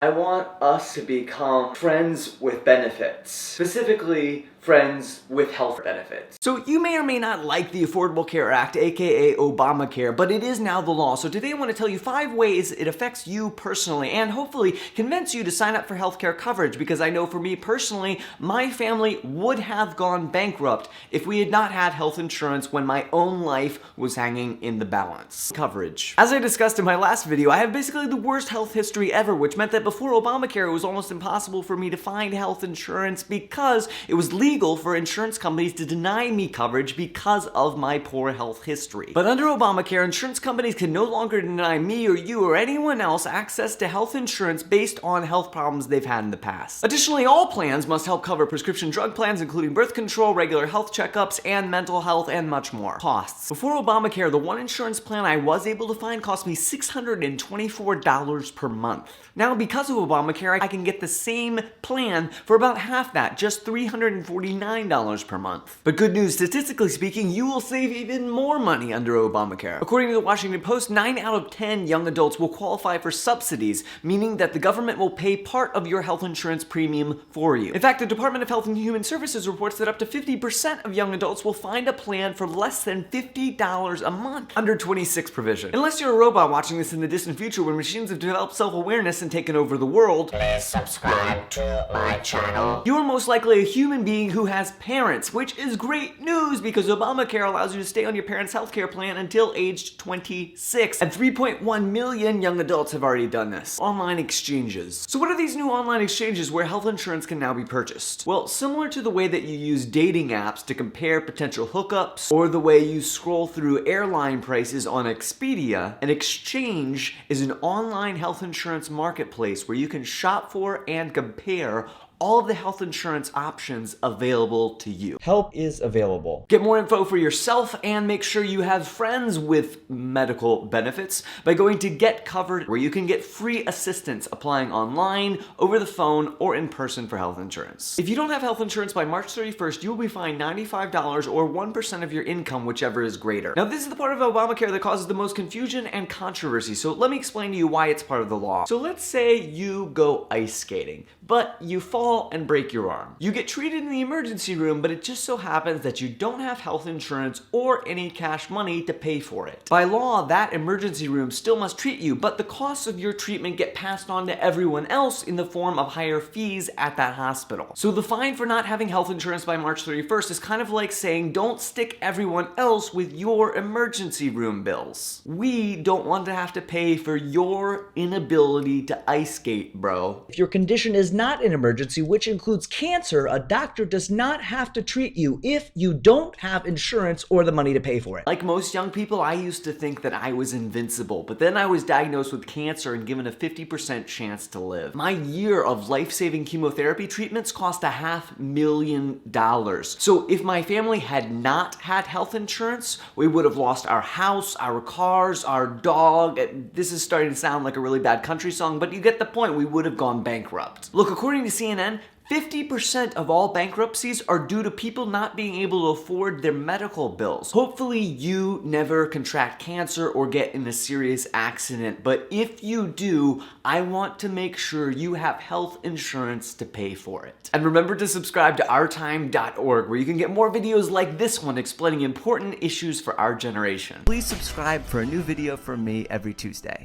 I want us to become friends with benefits. Specifically, friends with health benefits. So you may or may not like the Affordable Care Act, aka Obamacare, but it is now the law. So today I want to tell you 5 ways it affects you personally and hopefully convince you to sign up for healthcare coverage, because I know for me personally, my family would have gone bankrupt if we had not had health insurance when my own life was hanging in the balance. Coverage. As I discussed in my last video, I have basically the worst health history ever, which meant that before Obamacare, it was almost impossible for me to find health insurance because it was legal for insurance companies to deny me coverage because of my poor health history. But under Obamacare, insurance companies can no longer deny me or you or anyone else access to health insurance based on health problems they've had in the past. Additionally, all plans must help cover prescription drug plans, including birth control, regular health checkups, and mental health, and much more. Costs. Before Obamacare, the one insurance plan I was able to find cost me $624 per month. Now, because of Obamacare, I can get the same plan for about half that, just $349 per month. But good news, statistically speaking, you will save even more money under Obamacare. According to the Washington Post, 9 out of 10 young adults will qualify for subsidies, meaning that the government will pay part of your health insurance premium for you. In fact, the Department of Health and Human Services reports that up to 50% of young adults will find a plan for less than $50 a month under 26 provision. Unless you're a robot watching this in the distant future when machines have developed self-awareness and taken over the world, please subscribe to my channel. You are most likely a human being who has parents, which is great news because Obamacare allows you to stay on your parents' healthcare plan until age 26. And 3.1 million young adults have already done this. Online exchanges. So what are these new online exchanges where health insurance can now be purchased? Well, similar to the way that you use dating apps to compare potential hookups, or the way you scroll through airline prices on Expedia, an exchange is an online health insurance marketplace where you can shop for and compare all of the health insurance options available to you. Help is available. Get more info for yourself and make sure you have friends with medical benefits by going to Get Covered, where you can get free assistance applying online, over the phone, or in person for health insurance. If you don't have health insurance by March 31st, you will be fined $95 or 1% of your income, whichever is greater. Now, this is the part of Obamacare that causes the most confusion and controversy, so let me explain to you why it's part of the law. So let's say you go ice skating, but you fall and break your arm. You get treated in the emergency room, but it just so happens that you don't have health insurance or any cash money to pay for it. By law, that emergency room still must treat you, but the costs of your treatment get passed on to everyone else in the form of higher fees at that hospital. So the fine for not having health insurance by March 31st is kind of like saying don't stick everyone else with your emergency room bills. We don't want to have to pay for your inability to ice skate, bro. If your condition is not an emergency, which includes cancer, a doctor does not have to treat you if you don't have insurance or the money to pay for it. Like most young people, I used to think that I was invincible, but then I was diagnosed with cancer and given a 50% chance to live. My year of life-saving chemotherapy treatments cost $500,000. So if my family had not had health insurance, we would have lost our house, our cars, our dog. This is starting to sound like a really bad country song, but you get the point. We would have gone bankrupt. Look, according to CNN, 50% of all bankruptcies are due to people not being able to afford their medical bills. Hopefully you never contract cancer or get in a serious accident, but if you do, I want to make sure you have health insurance to pay for it. And remember to subscribe to ourtime.org, where you can get more videos like this one explaining important issues for our generation. Please subscribe for a new video from me every Tuesday.